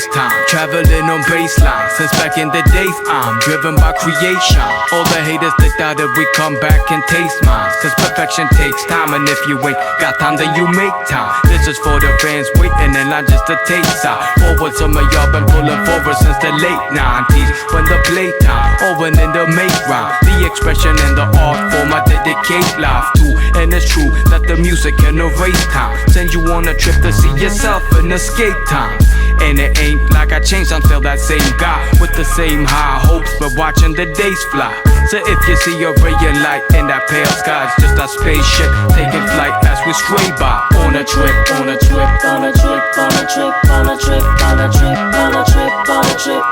FaceTime, traveling on baseline. Since back in the days, I'm driven by creation. All the haters that doubted we come back and taste mine. Cause perfection takes time, and if you ain't got time, then you make time. This is for the fans waiting in line just to take side. Forward, some of y'all been pulling forward since the late 90s. When the playtime, over in the make rhyme. The expression and the art form I dedicate life to. And it's true that the music can erase time. Send you on a trip to see yourself and escape time. And it ain't like I changed, I'm still that same guy with the same high hopes, but watching the days fly. So if you see a ray of light in that pale sky, it's just a spaceship taking flight as we stray by. On a trip, on a trip, on a trip, on a trip, on a trip, on a trip, on a trip, on a trip.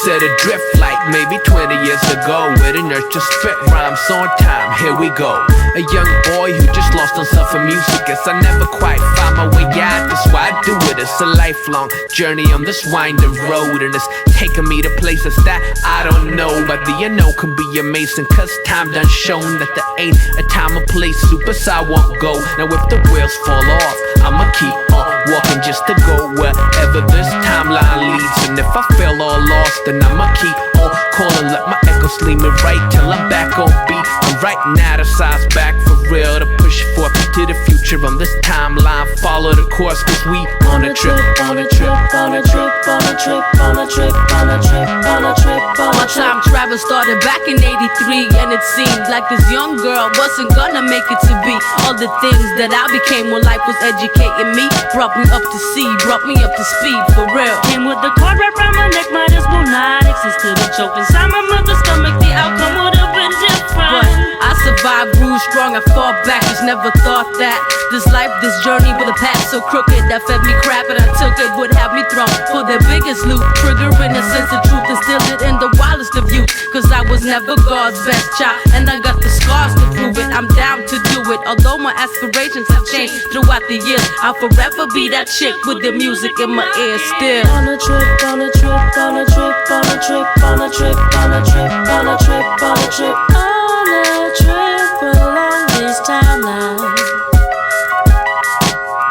Set adrift like maybe 20 years ago, with an urge to spit rhymes on time. Here we go. A young boy who just lost himself in music. Guess I never quite find my way out. That's why I do it. It's a lifelong journey on this winding road, and it's taking me to places that I don't know, but the unknown can be amazing. Cause time done shown that there ain't a time or place Supersci won't go. Now if the wheels fall off, I'ma keep on walking just to go wherever this timeline leads. And if I feel all lost, then I'ma keep on calling. Let my echoes lead me right till I'm back on beat. I'm right now the size back for real to push forth to the future on this timeline. Follow the course, cause we on a trip, on a trip, on a trip, on a trip, on a trip, on a trip, on a trip, on a trip. My time travel started back in '83, and it seemed like this young girl wasn't gonna make it to be all the things that I became when life was educating me. Brought me up to see, brought me up to speed for real. Came with the cord wrapped around my neck, might as well not exist. Could've choked inside my mother's stomach, the outcome would've been different. But I survived, grew strong, I fought back. Just never thought that this life, this journey with a path so crooked that fed me crap and I took it would have me thrown for their biggest loot, triggering a sense of truth, instilled it in the wildest of youth. Cause I was never God's best child, and I got the scars to prove it. I'm down to do it, although my aspirations have changed throughout the years. I'll forever be that chick with the music in my ear still. On a trip, on a trip, on a trip, on a trip, on a trip, on a trip, on a trip, on a trip, on a trip along these timelines.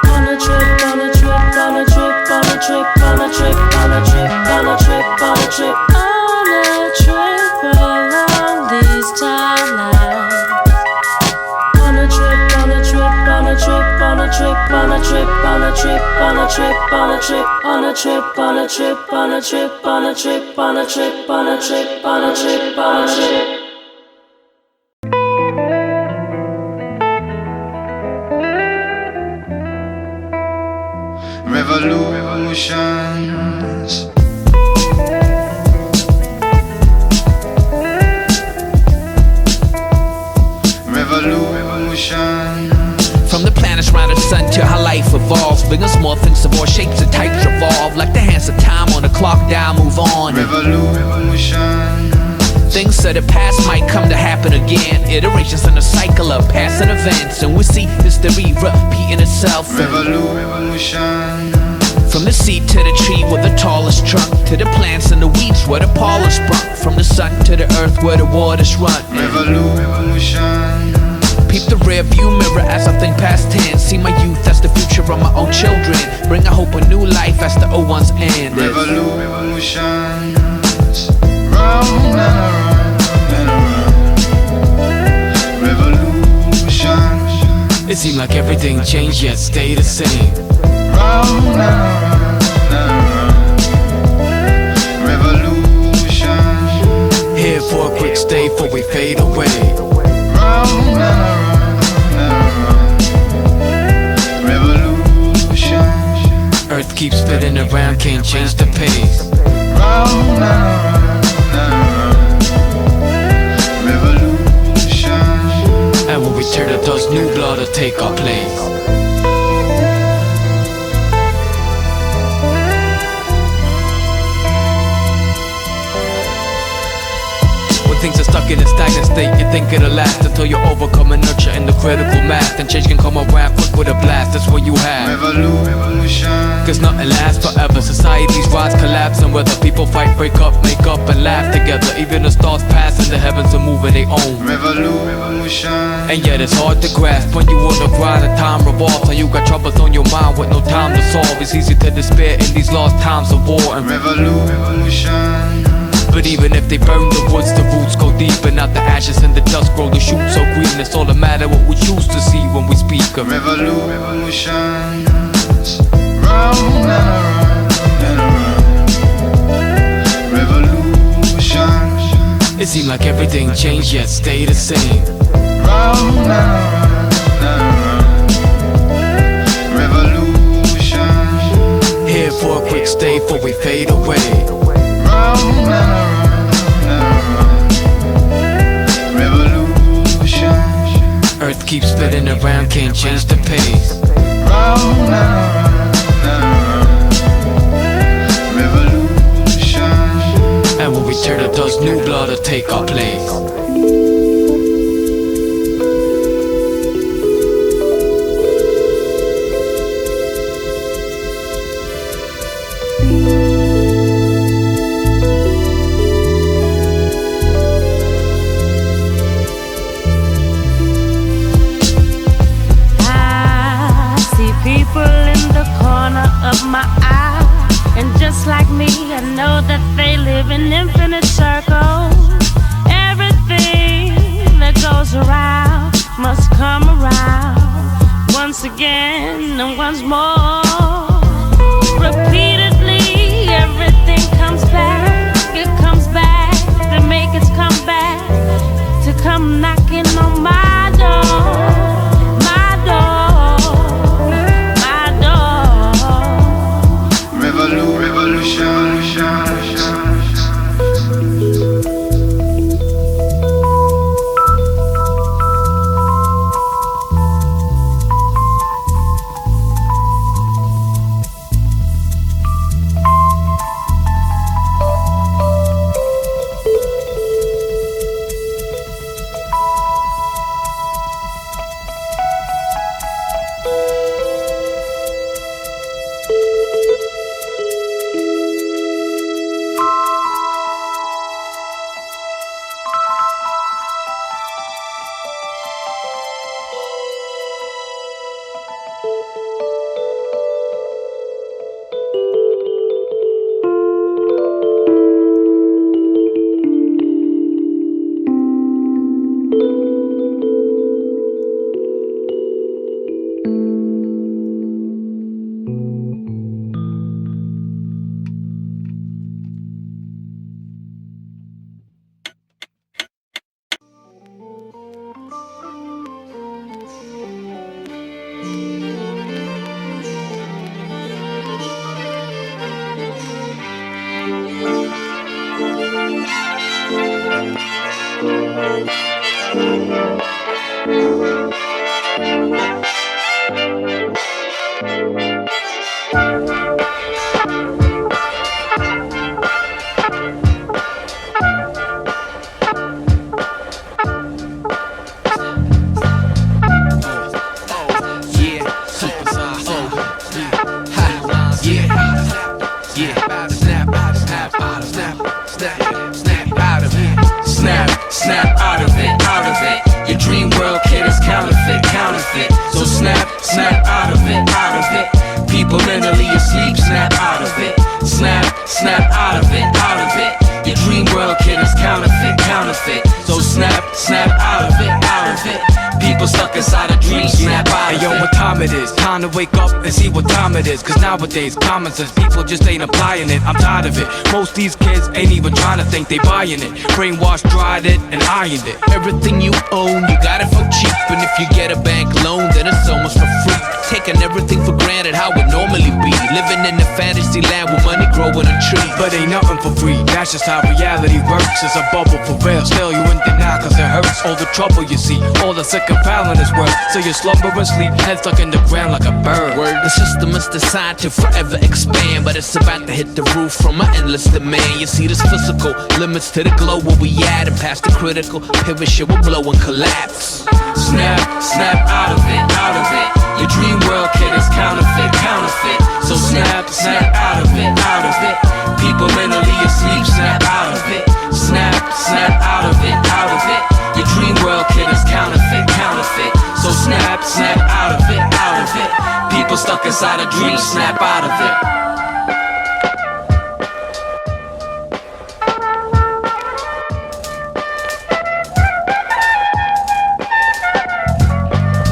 On a trip, on a trip, on a trip, on a trip, on a trip, on a trip, on a trip, on a trip, on a trip along these timelines. On a trip, on a trip, on a trip, on a trip, on a trip, on a trip, on a trip, on a trip, on a trip, on a trip, on a trip, on a trip, on a trip, on a trip, on a trip, on a trip. Revolutions. Revolution. From the planets around the sun to how life evolves, big and small things of all shapes and types revolve. Like the hands of time on the clock dial, move on. Revolution. Things of the past might come to happen again. Iterations in a cycle of past events, and we see history repeating itself. Revolution. From the seed to the tree with the tallest trunk, to the plants and the weeds where the pollen sprung. From the sun to the earth where the waters run. Revolution. Peep the rear view mirror as I think past tense. See my youth as the future of my own children. Bring a hope of new life as the old ones end. Revolution. Round and around and around. Revolution. It seemed like everything changed yet stayed the same. Round and around and around. Revolution. Here for a quick stay before we fade away. Round and around and around. Revolution. Earth keeps spinning around, can't change the pace. Round and around and around. Revolution. And when we turn to dust, new blood will take our place. When things are stuck in a stagnant state, you think it'll last until you overcome and nurture in the critical mass. Then change can come around quick with a blast, that's what you have. Revolution. Cause nothing lasts forever. Societies rise, collapse, and whether people fight, break up, make up, and laugh together. Even the stars pass and the heavens are moving their own. Revolution. And yet it's hard to grasp when you on the grind and time revolves. And you got troubles on your mind with no time to solve. It's easy to despair in these lost times of war and revolution. But even if they burn the woods, the roots go deep, and out the ashes and the dust grow the shoots so green. It's all a matter what we choose to see when we speak of revolution. Round and around and around. Revolution. It seemed like everything changed yet stayed the same. Round and around and around. Revolution. Here for a quick stay before we fade away. Round and around and around. Revolution. Earth keeps spinning around, can't change the pace. Round and around and around. Revolution. And when we turn to dust, new blood will take our place. Of my eye, and just like me, I know that they live in infinite circles. Everything that goes around must come around once again and once more. Repeatedly, everything comes back. It comes back to make its comeback, to come knocking on my door. Nowadays, common sense, people just ain't applying it. I'm tired of it. Most these kids ain't even trying to think they buying it. Brainwashed, dried it, and ironed it. Everything you own, you got it for cheap. And if you get a bank loan, then it's almost for free. Taking everything for granted, how it normally be. Living in a fantasy land with money growing on trees. But ain't nothing for free, that's just how reality works. It's a bubble for real. Still you in denial cause it hurts. All the trouble you see, all the sick and foul in this world. So you slumber and sleep, head stuck in the ground like a bird. Word, the system is designed to forever expand, but it's about to hit the roof from an endless demand. You see this physical limits to the globe where we at, and past the critical pivot shit will blow and collapse. Snap, snap out of it, out of it. Your dream world, kid, is counterfeit, counterfeit. So snap, snap out of it, out of it. People mentally asleep, snap out of it. Snap, snap out of it, out of it. Your dream world, kid, is counterfeit, counterfeit. So snap, snap out of it, out of it. People stuck inside a dream, snap out of it.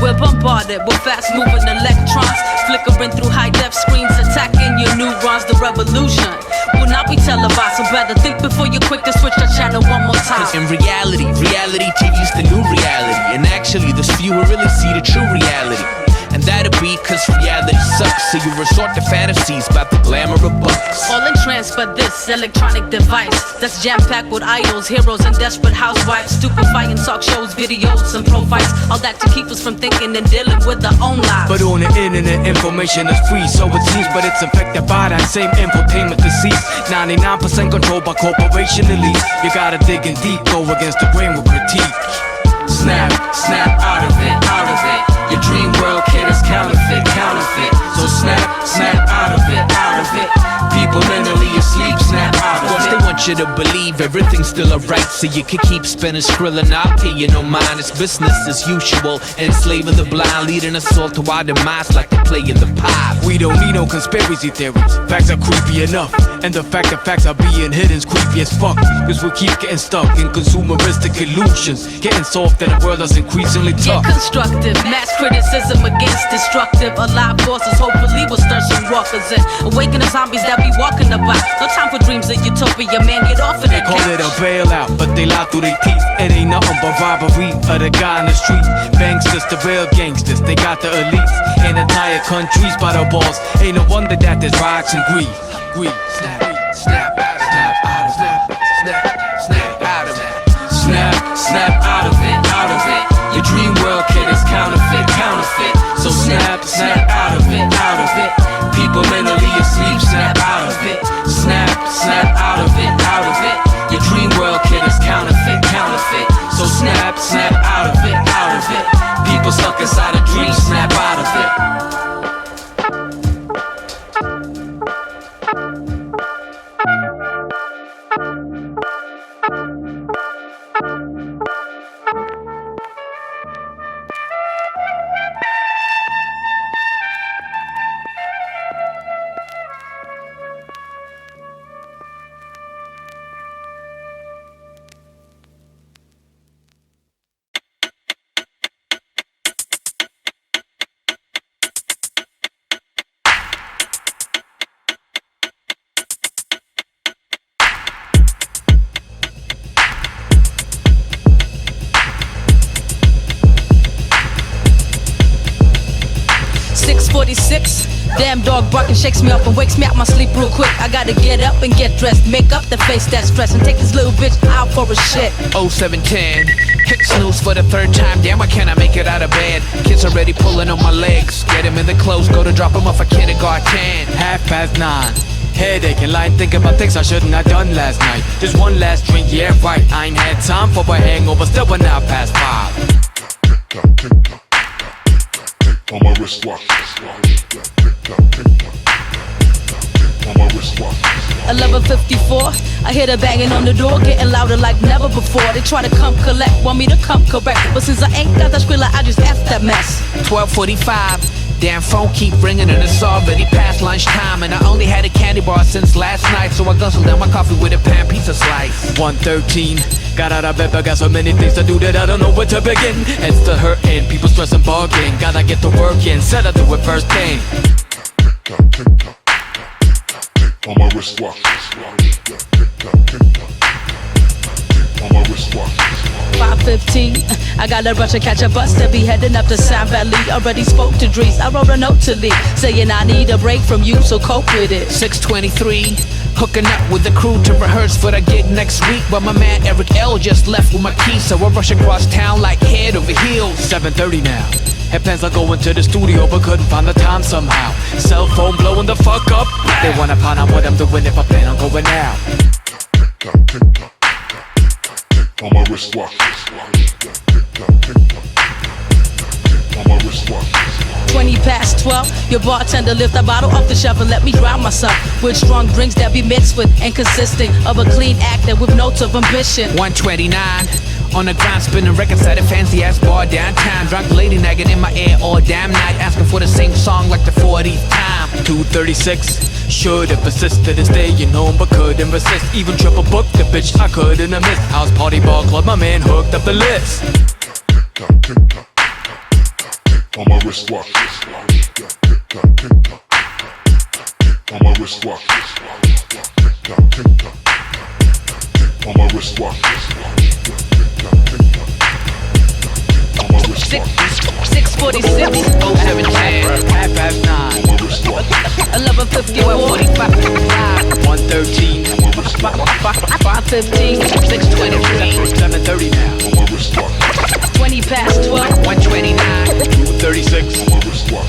We're bombarded with fast-moving electrons, flickering through high-def screens, attacking your neurons. The revolution will not be televised, so better think before you're quick to switch the channel one more time. In reality, reality TV's the new reality, and actually there's few who really see the true reality. And that'll be cause reality sucks, so you resort to fantasies about the glamour of bucks. All entranced by this electronic device that's jam-packed with idols, heroes, and desperate housewives. Stupefying talk shows, videos, and profiles. All that to keep us from thinking and dealing with our own lives. But on the internet, information is free, so it seems, but it's infected by that same infotainment disease. 99% controlled by corporation elites. You gotta dig in deep, go against the grain with critique. Snap, snap out of it, out of it. Your dream world, kid, is counterfeit, counterfeit. So snap, snap out of it, out of it. People mentally asleep, snap out of Course it. they want you to believe everything's still alright, so you can keep spinning, skrilling. I'll pay you no mind, it's business as usual. Enslaving the blind, leading us all to our demise like they play in the pipe. We don't need no conspiracy theories. Facts are creepy enough, and the fact that facts are being hidden's creepy as fuck. Cause we keep getting stuck in consumeristic illusions, getting soft and the world is increasingly Get tough. constructive, mass criticism against destructive. Alive forces hopefully will stir some walkers in. Awaken the zombies that be walking about. No time for dreams of utopia, man, get off of They the call couch. it a bailout, but they lie through their teeth. It ain't nothing but robbery of the guy in the street. Banksters, the real gangsters, they got the elites. And entire countries by the balls. Ain't no wonder that there's riots and greed. Greed. Snap, snap, snap out of it. Snap, snap out of it. Snap, snap out of it, out of it. Your dream world, kid, is counterfeit, counterfeit. So snap, snap out of it, out of it. People mentally asleep, snap out of it. Snap, snap out of it, out of it. Your dream world, kid, is counterfeit, counterfeit. So snap, snap out of it, out of it. People stuck inside a dream, snap out of it. Damn dog barking shakes me up and wakes me out my sleep real quick. I gotta get up and get dressed, make up the face that's stress, and take this little bitch out for a shit. 0710, hit snooze for the third time. Damn, why can't I make it out of bed? Kids already pulling on my legs. Get him in the clothes, go to drop him off at kindergarten. 9:30. Headache and lying thinking about things I shouldn't have done last night. Just one last drink, yeah right. I ain't had time for a hangover, still we're now past 5. On my wristwatch. On my wristwatch. 11:54, I hear the banging on the door, getting louder like never before. They try to come collect, want me to come correct, but since I ain't got that skrilla, I just F that mess. 12:45. Damn phone keep ringing and it's already past lunchtime, and I only had a candy bar since last night, so I guzzled down my coffee with a pan pizza slice. 1:13. Got out of bed, but got so many things to do that I don't know where to begin. Heads to hurting, people stressing, bargaining. Gotta get to work in, said I do it first thing. On my wristwatch. On my wristwatch. 5:15, I gotta rush and catch a bus to be heading up to Sound Valley. Already spoke to Dries, I wrote a note to Lee, saying I need a break from you, so cope with it. 6:23, Hooking up with the crew to rehearse for the gig next week, but my man Eric L just left with my keys, so I rush across town like head over heels. 7:30 now. Had plans on going to the studio, but couldn't find the time somehow. Cell phone blowing the fuck up. They wanna find out what I'm doing if I plan on going out. Tick-tock, tick-tock, tick on my wristwatch. Tick-tock, tick-tock, tick on my wristwatch. 20 past 12, your bartender lift a bottle off the shelf and let me drown myself with strong drinks that be mixed with and consisting of a clean actor with notes of ambition. 129 on the grind, spinning records at a fancy ass bar downtown. Drunk lady nagging in my ear all damn night, asking for the same song like the 40th time. 2:36. Should have persisted in staying home, but couldn't resist. Even triple booked the bitch I couldn't have missed. House party bar club, my man hooked up the list. Tick-tock, tick-tock, tick on my wristwatch. Tick-tock, tick-tock, tick on my wristwatch. Tick-tock, tick-tock, tick on my wristwatch. Tick-tock, tick-tock, on my wristwatch. 6:46, 017, 9:30. 11:54, 1:13. 5:15, 6:23, 7:30 now. 20 past 12. 129. 2:36. On my wristwatch.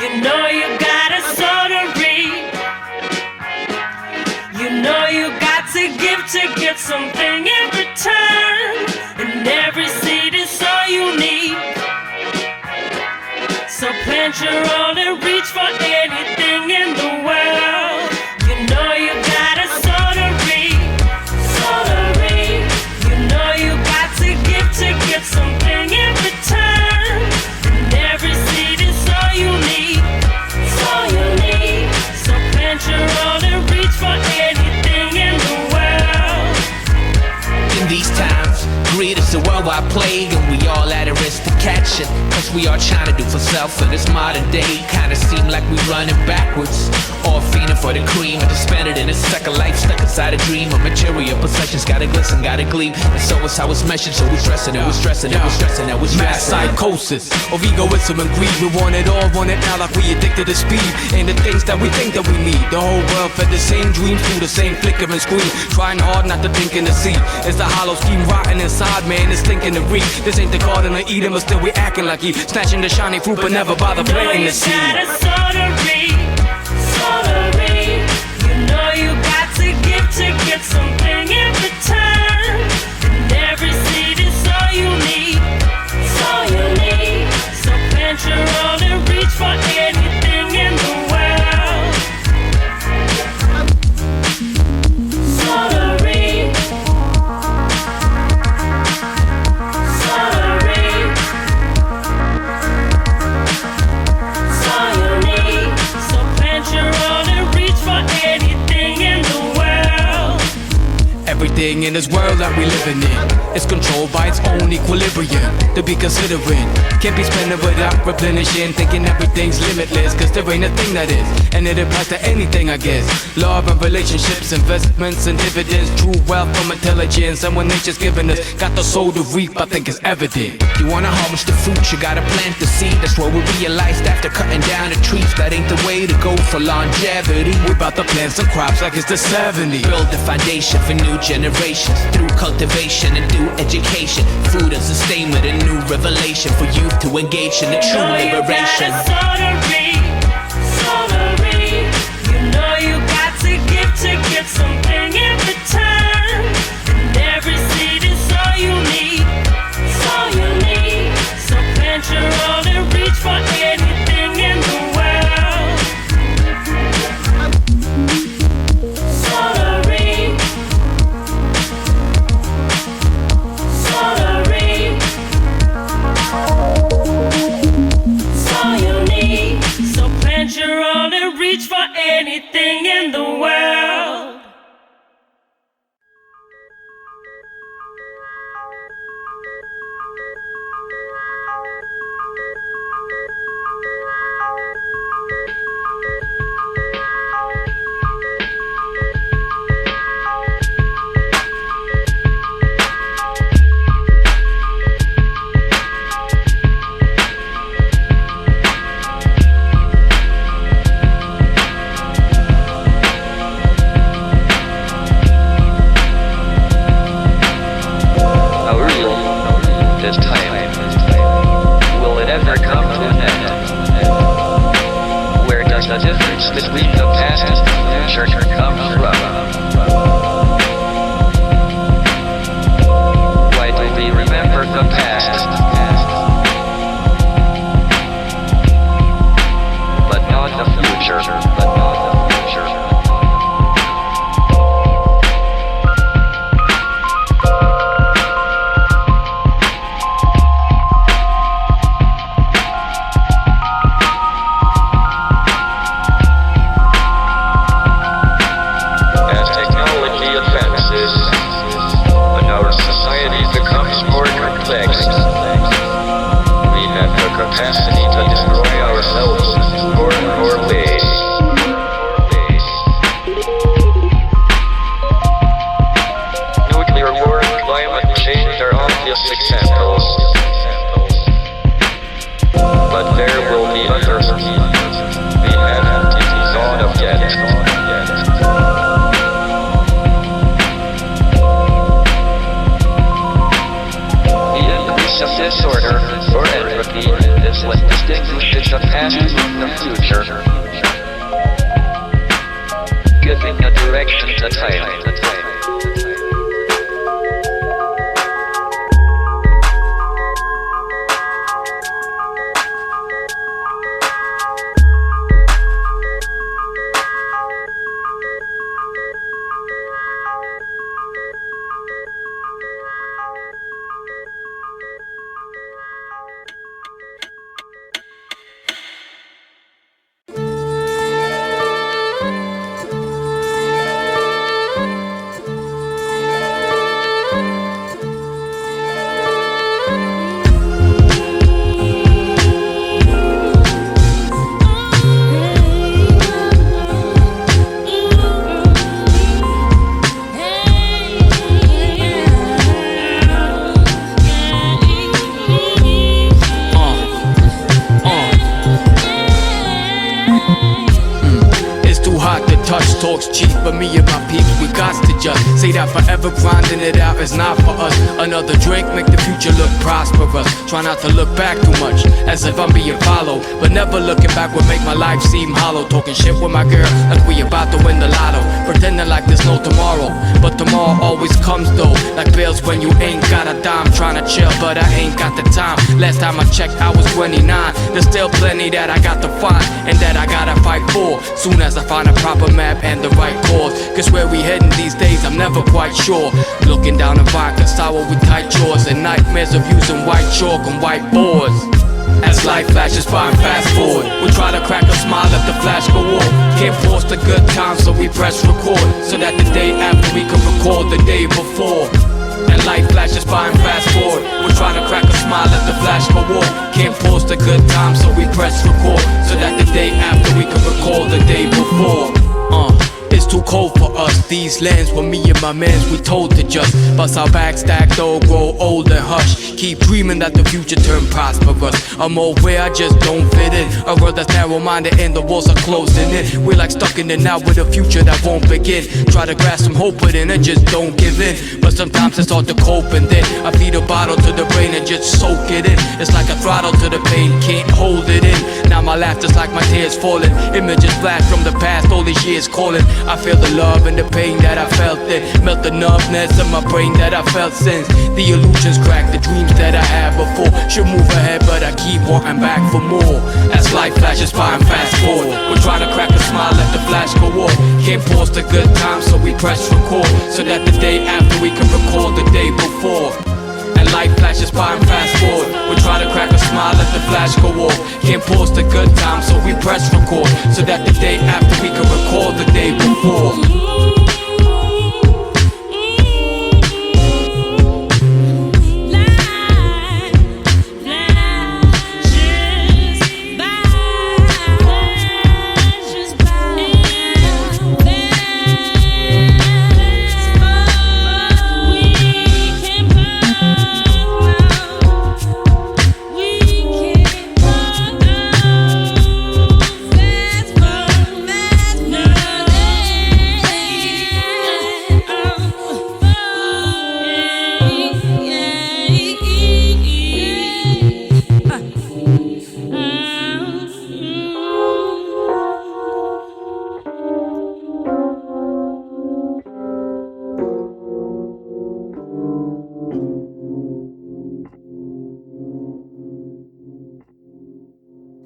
You know you got a soul to reap. You know you got to give to get something in return. And every seed is so unique. So plant your own and reach for anything in the world. You know you got a soul to reap. Soul to reap. You know you got to give to get something in return. And every seed is so unique. So unique. So plant your own and reach for anything in the world. In these times, greed is a worldwide plague, and we all at a risk to catch it. Cause we are trying to do for self in this modern day. Kinda seem like we running backwards, all fiending for the cream, and to spend it in a second life, stuck inside a dream of material possessions. Gotta glisten, gotta gleam, and so it's how it's measured. So we're stressing it, we're stressing it, we're stressing it, we're Mass stressing it. psychosis of egoism and greed. We want it all, want it now, like we addicted to speed. And the things that we think that we need. The whole world fed the same dreams through the same flicker and screen. Trying hard not to think and to see. It's the hollow scheme rotting inside, man. It's thinking to read. This ain't the garden of Eden, but still we acting like he snatching the shiny fruit, but never bother planting the seed. You know you got a soul to reap. Soul to reap. You know you got to give to get something in return. And every seed is so unique. So unique. So plant your own and reach for anything in the world. Soul to reap. Soul to reap. So unique. So plant your own and reach for anything in the world. Everything in this world that we living in is controlled by its own equilibrium to be considering. Can't be spending without replenishing, thinking everything's limitless, cause there ain't a thing that is, and it applies to anything, I guess. Love and relationships, investments and dividends, true wealth from intelligence, and what nature's given us, got the soul to reap, I think it's evident. You wanna harvest the fruit, you gotta plant the seed. That's what we realized after cutting down the trees. That ain't the way to go for longevity. We about to plant some crops like it's the 70s. Build the foundation for new generations through cultivation and through education. Food and sustainment, a new revelation for youth to engage in the true liberation. You know you got a soul to reap. Soul to reap. You know you got to give to get something in return. And every seed is so unique. So unique. So plant your own and reach for anything in the world. Soul to reap. Soul to reap. anything in the world. Talks cheap, but me and my peeps, we got to just say that forever grinding it out is not for us. Another drink make the future look prosperous. Try not to look back too much, as if I'm being followed, but never looking back would make my life seem hollow. Talking shit with my girl like we about to win the lotto, pretending like there's no tomorrow, but tomorrow always comes though. Like bills when you ain't got a dime. Trying to chill, but I ain't got the time. Last time I checked, I was 29. There's still plenty that I got to find, and that I gotta fight for. Soon as I find a proper map and the right course, cause where we heading these days I'm never quite sure. Looking down a vodka sour with tight jaws, and nightmares of using white chalk on whiteboards. As life flashes by and fast forward, we try to crack a smile at the flash go off. Can't force the good times, so we press record, so that the day after we can record the day before. And life flashes by and fast forward, we're trying to crack a smile at the flash go off. Can't force the good times, so we press record, so that the day after we can record the day before. It's too cold for us, these lands where me and my mans we told to just bust our back stack though, grow old and hush. Keep dreaming that the future turn prosperous. I'm old where I just don't fit in, a world that's narrow-minded and the walls are closing in. We're like stuck in and out with a future that won't begin. Try to grasp some hope but then I just don't give in. But sometimes it's hard to cope, and then I feed a bottle to the brain and just soak it in. It's like a throttle to the pain, can't hold it in. Now my laughter's like my tears falling, images flash from the past, all these years calling. I feel the love and the pain that I felt then, melt the numbness of my brain that I felt since. The illusions crack, the dreams that I had before. Should move ahead but I keep wanting back for more. As life flashes by and fast forward, we're trying to crack a smile, let the flash go off. Can't pause the good times, so we press record, so that the day after we can record the day before. And life flashes by and fast forward. We try to crack a smile, let the flash go off. Can't pause the good times, so we press record, so that the day after we can recall the day before.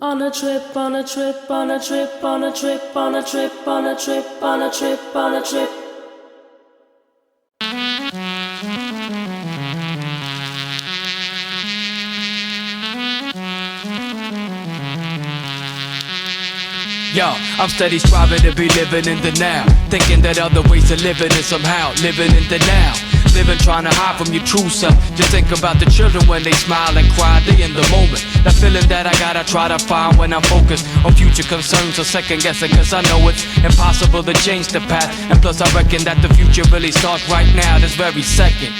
On a trip, on a trip, on a trip, on a trip, on a trip, on a trip, on a trip, on a trip. Yo, I'm steady striving to be living in the now, thinking that other ways of living is somehow living in the now. Living trying to hide from your true self. Just think about the children when they smile and cry, they in the moment. That feeling that I gotta try to find when I'm focused on future concerns or second guessing, cause I know it's impossible to change the past. And plus I reckon that the future really starts right now, this very second.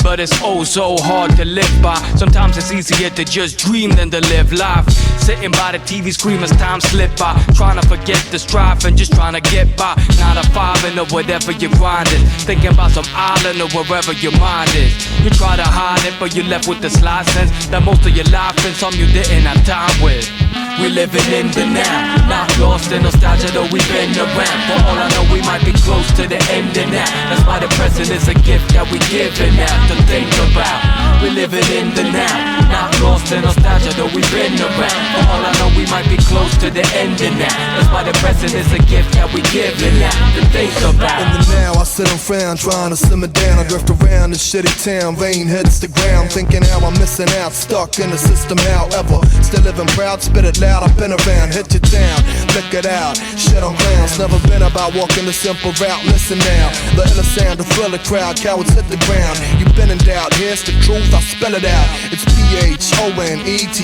But it's oh so hard to live by. Sometimes it's easier to just dream than to live life. Sitting by the TV screen as time slip by, trying to forget the strife and just trying to get by. 9 to 5 or whatever you're grinding, thinking about some island or wherever your mind is. You try to hide it, but you're left with the sly sense that most of your life been some you didn't have time with. We living in the now, not lost in nostalgia though we've been around. For all I know we might be close to the end of now. That's why the present is a gift that we giving out to think about. We living in the now, not lost in nostalgia though we've been around. For all I know we might be close to the end of now. That's why the present is a gift that we giving out to think about. In the now I sit and frown, trying to simmer down. I drift around this shitty town, vein hits the ground, thinking how I'm missing out, stuck in the system however. Still living proud, spit it loud, I've been around, hit your town, look it out, shit on clowns. Never been about walking the simple route, listen now. The inner sound, the thriller crowd, cowards hit the ground. You've been in doubt, here's the truth, I spell it out. It's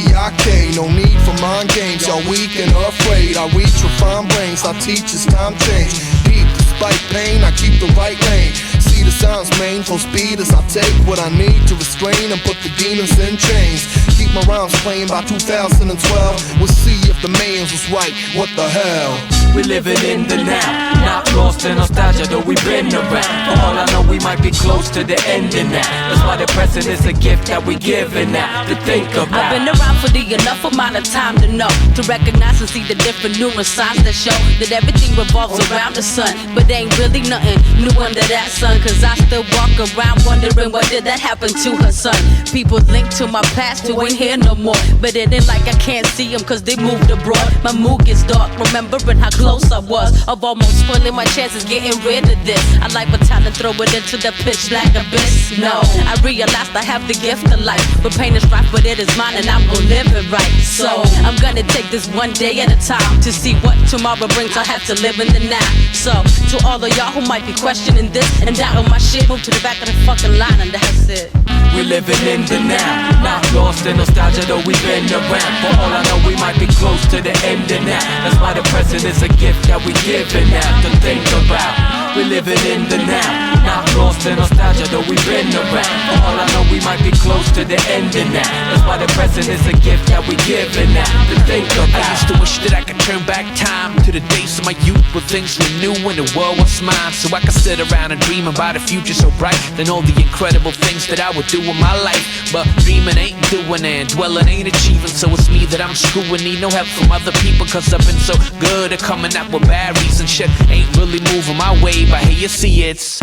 Phonetik, no need for mind games. Y'all weak and afraid, I reach refined brains, I teach as time change. Deep despite pain, I keep the right lane. See the signs, main full speed as I take what I need to restrain and put the demons in chains. Keep my rhymes playing by 2012. We'll see if the man's was right, what the hell. We living in the now, not lost in nostalgia though we've been around. For all I know we might be close to the end of now. That's why the present is a gift that we giving out to think about. I've been around for the enough amount of time to know, to recognize and see the different numerous signs that show that everything revolves around the sun. But ain't really nothing new under that sun, cause I still walk around wondering what did that happen to her son. People link to my past who ain't here no more, but it ain't like I can't see them cause they moved abroad. My mood gets dark, remembering how close I was of almost spoiling my chances getting rid of this. I like but time to throw it into the pitch black abyss. No, I realized I have the gift of life, but pain is rough, but it is mine and I'm gonna live it right. So I'm gonna take this one day at a time to see what tomorrow brings. I have to live in the now. So to all of y'all who might be questioning this and doubting my shit, move to the back of the fucking line and that's it. We living in the now, not lost in nostalgia though we've been around. For all I know we might be close to the end of now. That's why the present is a gift that we giving out to think about. We living in the now, not lost in nostalgia though we've been around. For all I know we might be close to the end of now. That's why the present is a gift that we giving out to think about. I used to wish that I could turn back time to the days of my youth where things were new and the world was mine, so I could sit around and dream about a future so bright, then all the incredible things that I would do in my life. But dreaming ain't doing and dwelling ain't achieving, so it's me that I'm screwing. Need no help from other people cause I've been so good at coming up with bad reasons. Shit ain't really moving my way, but hey, you see it's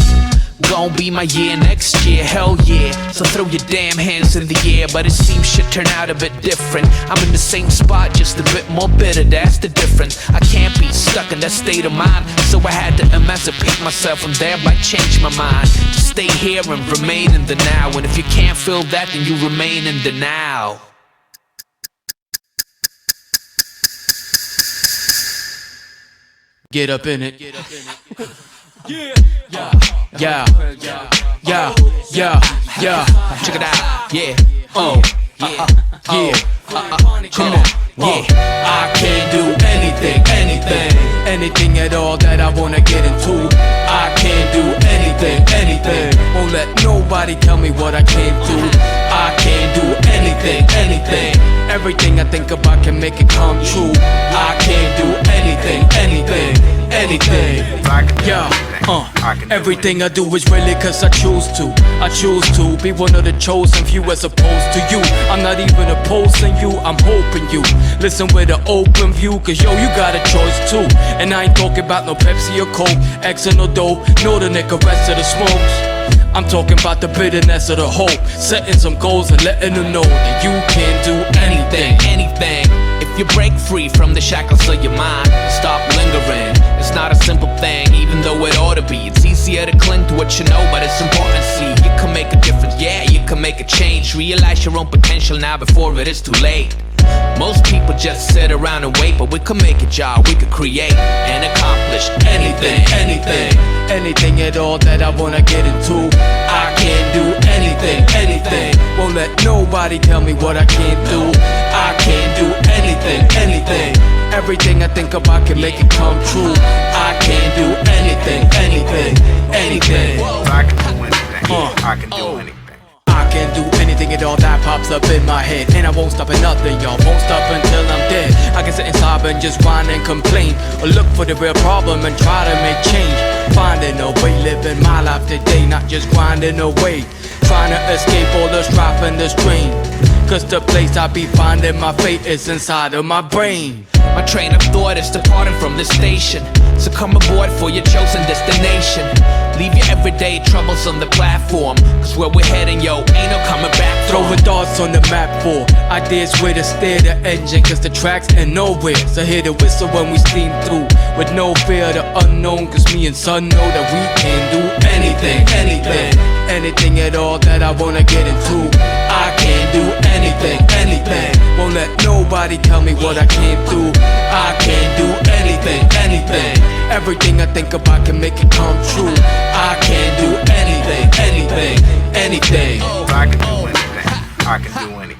Gon' be my year next year, hell yeah. So throw your damn hands in the air. But it seems shit turned out a bit different. I'm in the same spot, just a bit more bitter, that's the difference. I can't be stuck in that state of mind, so I had to emancipate myself and thereby change my mind. To stay here and remain in the now. And if you can't feel that, then you remain in the now. Get up in it. Yeah. Check it out, yeah. Oh, yeah. Come on, yeah. I can't do anything at all that I wanna get into. I can't do anything. Won't let nobody tell me what I can't do. I can't do anything. Everything I think about can make it come true. I can't do anything. Yeah, everything I do is really cause I choose to. I choose to be one of the chosen few as opposed to you. I'm not even opposing you, I'm hoping you listen with an open view. Cause yo, you got a choice too. And I ain't talking about no Pepsi or Coke, X or no dope, no the nigga rest of the smokes. I'm talking about the bitterness of the hope, setting some goals and letting them know that you can do anything. If you break free from the shackles of your mind, stop lingering. It's not a simple thing, even though it ought to be. It's easier to cling to what you know, but it's important to see. You can make a difference, yeah, you can make a change. Realize your own potential now before it is too late. Most people just sit around and wait, but we could make a job, we could create and accomplish anything. Anything at all that I wanna get into. I can't do anything. Won't let nobody tell me what I can't do. I can't do anything. Everything I think about can make it come true. I can't do anything. I can do anything. I can do anything at all that pops up in my head. And I won't stop at nothing, y'all, won't stop until I'm dead. I can sit inside and just whine and complain, or look for the real problem and try to make change. Finding a way, living my life today, not just grinding away, trying to escape all the strife and the strain. Cause the place I be finding my fate is inside of my brain. My train of thought is departing from this station, so come aboard for your chosen destination. Leave your everyday troubles on the platform, cause where we're heading, yo, ain't no coming back from. Throwing darts on the map for ideas where to steer the engine, cause the track's in nowhere. So hear the whistle when we steam through, with no fear of the unknown. Cause me and son know that we can do anything. Anything at all that I wanna get into. I can't do anything. Won't let nobody tell me what I can't do. I can't do anything. Everything I think about can make it come true. I can't do anything. I can do anything. I can do anything.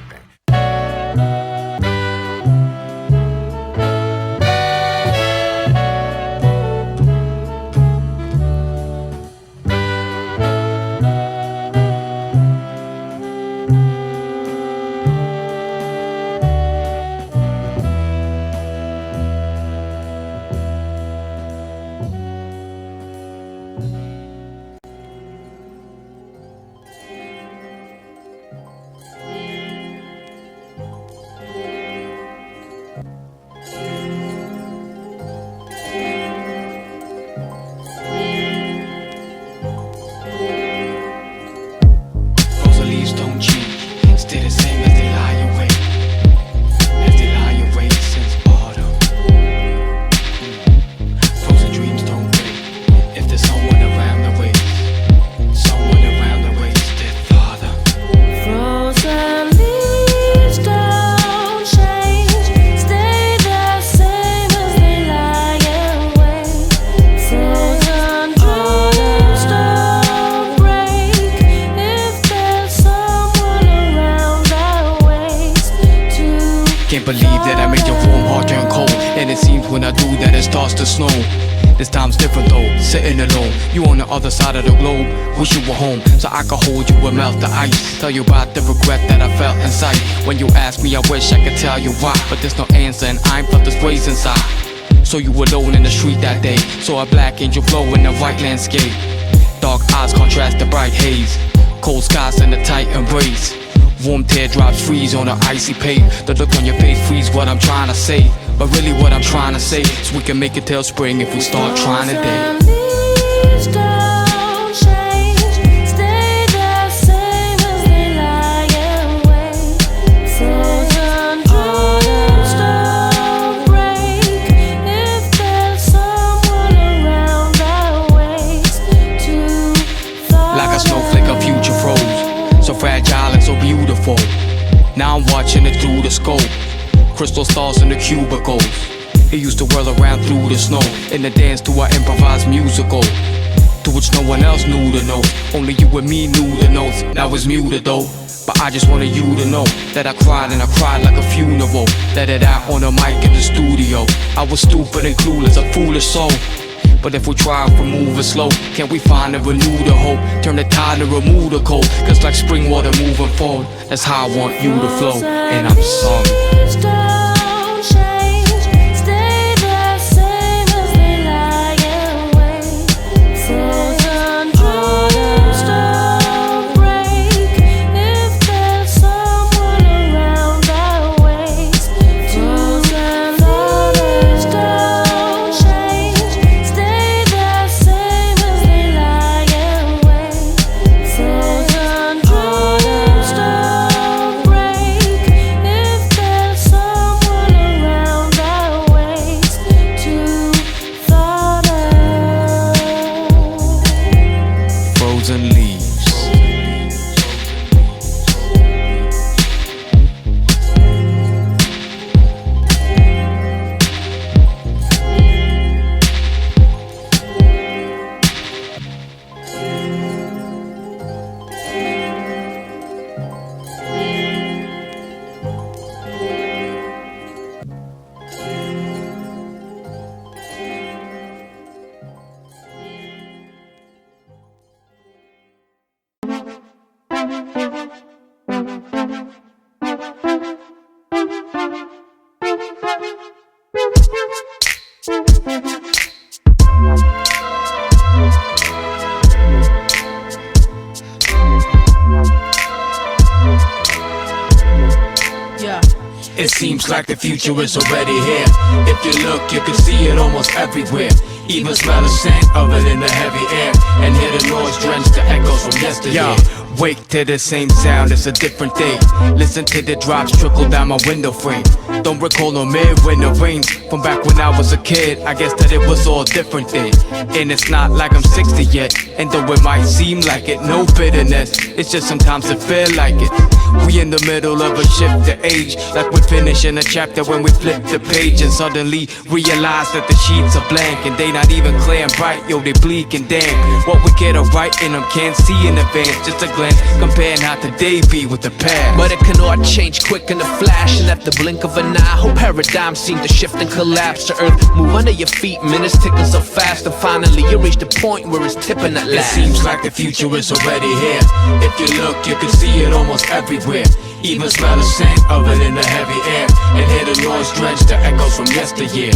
Believe that I made your warm heart turn cold, and it seems when I do that it starts to snow. This time's different though, sitting alone. You on the other side of the globe, wish you were home, so I could hold you and melt the ice. Tell you about the regret that I felt inside. When you ask me, I wish I could tell you why, but there's no answer and I ain't felt this ways inside. So you were alone in the street that day, saw a black angel flow in the white landscape. Dark eyes contrast the bright haze, cold skies and the tight embrace. Warm teardrops freeze on the icy pave. The look on your face freeze what I'm trying to say. But really what I'm trying to say is we can make it till spring if we start trying today. Leaves don't shake. watching it through the scope. Crystal stars in the cubicles. He used to whirl around through the snow in the dance to our improvised musical, to which no one else knew the notes. Only you and me knew the notes. Now it's muted though. But I just wanted you to know that I cried, and I cried like a funeral. Let it out on a mic in the studio. I was stupid and clueless, a foolish soul. But if we try and move it slow, can we find and renew the hope? Turn the tide and remove the cold. Cause like spring water moving forward, that's how I want you to flow. And I'm sorry. It seems like the future is already here. If you look, you can see it almost everywhere. Even smell the scent of it in the heavy air, and hear the noise drench the echoes from yesterday. Wake to the same sound, it's a different day. Listen to the drops trickle down my window frame. Don't recall no midwinter rains from back when I was a kid. I guess that it was all different then. And it's not like I'm 60 yet, and though it might seem like it, no bitterness. It's just sometimes it feel like it. We in the middle of a shift to age, like we're finishing a chapter when we flip the page and suddenly realize that the sheets are blank and they not even clear and bright. Yo, they bleak and damp. What we get are right in them, can't see in advance. Just a glance comparing how today be with the past. But it can all change quick in a flash, and at the blink of an eye, whole paradigm seem to shift and collapse. The earth move under your feet, minutes ticking so fast, and finally you reach the point where it's tipping at last. It seems like the future is already here. If you look, you can see it almost everywhere. Even smell the scent of it in the heavy air, and hear the noise drench the echoes from yesteryear.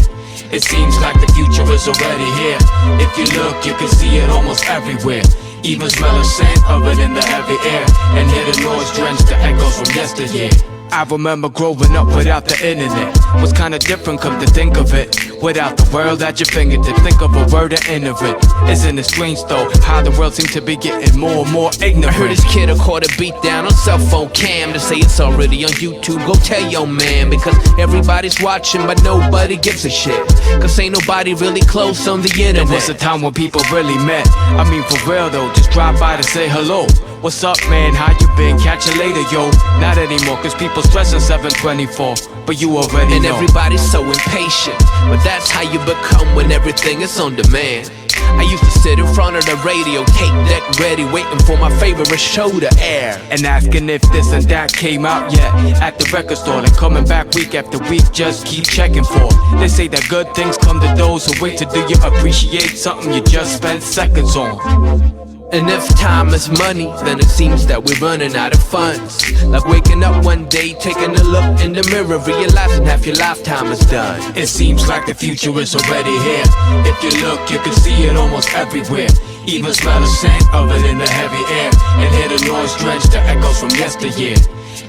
It seems like the future is already here. If you look, you can see it almost everywhere. Even smell the scent of it in the heavy air, and hear the noise drench the echoes from yesteryear. I remember growing up without the internet. Was kinda different, come to think of it. Without the world at your fingertips, think of a word to enter it. Isn't it strange though, how the world seems to be getting more and more ignorant? I heard this kid caught a beat down on cell phone cam to say it's already on YouTube. Go tell your man, because everybody's watching but nobody gives a shit. Cause ain't nobody really close on the internet. There was a time when people really met. I mean for real though, just drop by to say hello. What's up man, how you been? Catch you later yo. Not anymore, cause people stressing 724. But you already and know. Everybody's so impatient, but that's how you become when everything is on demand. I used to sit in front of the radio, tape deck ready, waiting for my favorite show to air, and asking if this and that came out yet. At the record store, and coming back week after week, just keep checking for. They say that good things come to those who wait. To do you appreciate something you just spent seconds on? And if time is money, then it seems that we're running out of funds. Like waking up one day, taking a look in the mirror, realizing half your lifetime is done. It seems like the future is already here. If you look, you can see it almost everywhere. Even smell the scent of it in the heavy air, and hear the noise drench the echoes from yesteryear.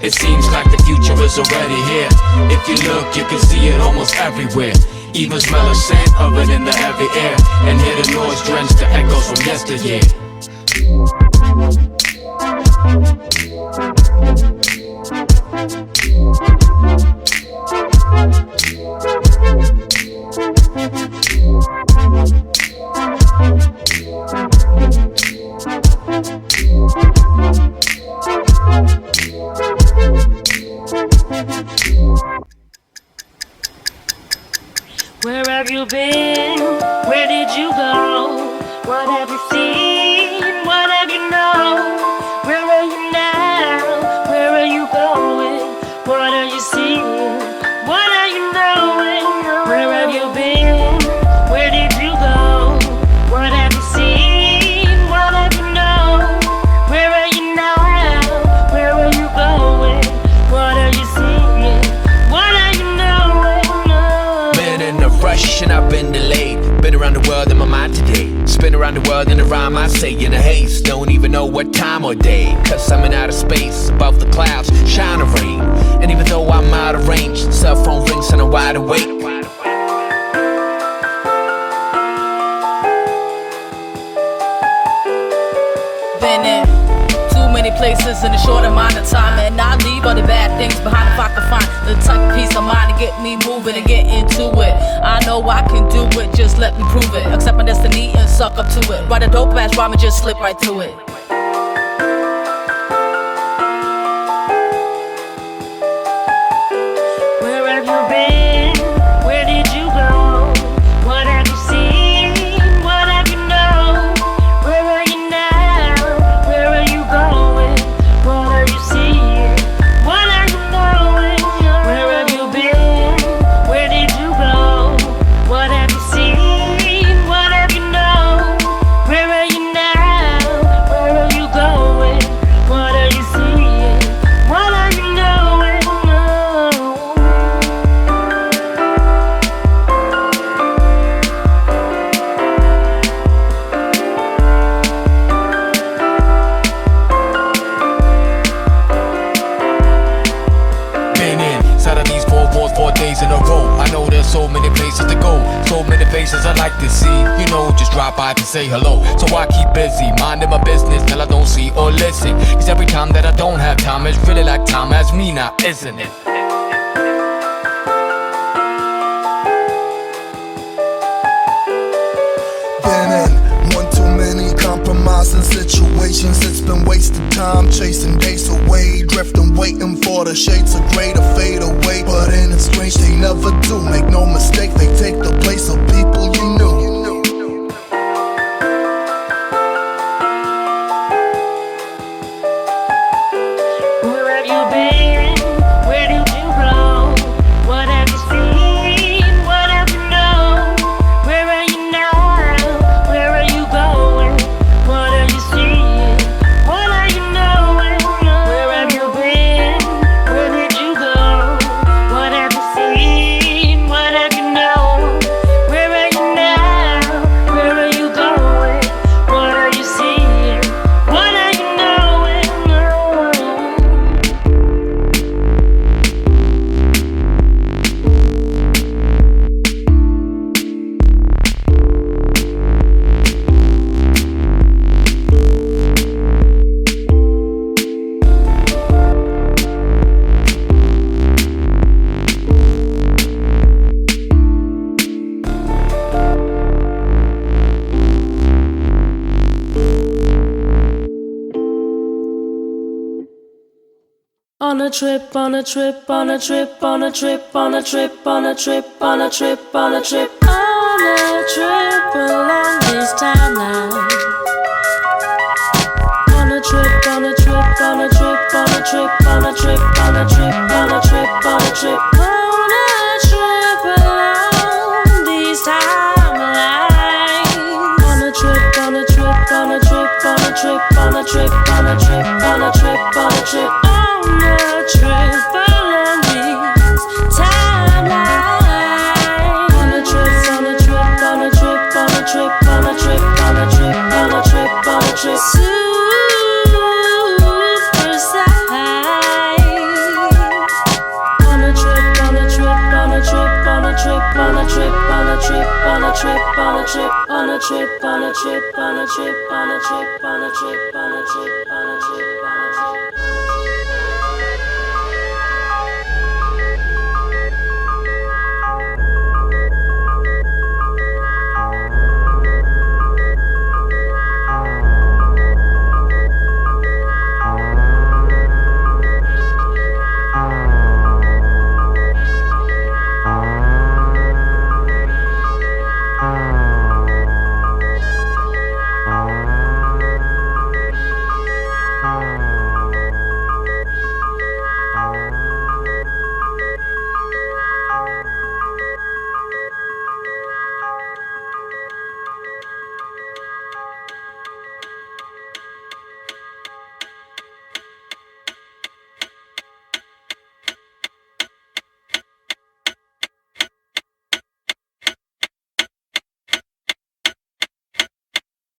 It seems like the future is already here. If you look, you can see it almost everywhere. Even smell the scent of it in the heavy air, and hear the noise drench the echoes from yesteryear. What have you seen? What have you known? Where are you now? Where are you going? What are you seeing? What are you knowing? Where have you been? Where did you go? What have you seen? What have you known? Where are you now? Where are you going? What are you seeing? What are you knowing? Been in a rush and I've been delayed. Been around the world in my mind today. Spin around the world in a rhyme I say in a haste. Don't even know what time or day. Cause I'm in outer space, above the clouds, shine or rain. And even though I'm out of range, cell phone rings and I'm wide awake. Been in too many places in a short amount of time, and I leave all the bad things behind if I can find the type of peace of mind to get me moving and get into it. I know I can do it, just let me prove it. Accept my destiny and suck up to it. Write a dope ass rhyme and just slip right through it. Where have you been? Where did you go? What have you seen? What have you known? Where are you now? Where are you going? What are you seeing? What are you knowing? Where have you been? Where did you go? What have you seen? What have you known? Where are you now? Where are you going? What are you seeing? What are you knowing? Been inside of these 4 walls 4 days in a row. I know there's so many places to go, so many faces I like to see. You know, just drop by to say hello. So I keep busy, minding my business till I don't see or listen. Cause every time that I don't have time, it's really like time has me now, isn't it? Been in one too many compromising situations. It's been wasted time chasing days away, drifting, waiting for the shades of grey to fade away. But ain't it strange they never do? Make no mistake, they take the place of people you knew. Where have you been? Where did you go? What have you seen? What have you known? Where are you now? Where are you going? What are you seeing? What are you knowing? Where have you been? Where did you go? What have you seen? What have you known? Where are you now? Where are you going? What are you seeing? What are you knowing? On a trip, on a trip, on a trip, on a trip, on a trip, on a trip, on a trip, on a trip, on a trip along this timeline. On a trip, on a trip, on a trip, on a trip, on a trip, on a trip, on a trip, on a trip, on a trip along these timelines. On a trip, on a trip, on a trip, on a trip, on a trip, on a trip, on a trip, on a trip. On a trip along these timelines. On a trip, on a trip, on a trip, on a trip, on a trip, on a trip, on a trip, on a trip. Supersci. On a trip, on a trip, on a trip, on a trip, on a trip, on a trip, on a trip, on a trip, on a trip, on a trip, on a trip, on a trip, on a trip, on a trip, on a trip, on a trip, on a trip.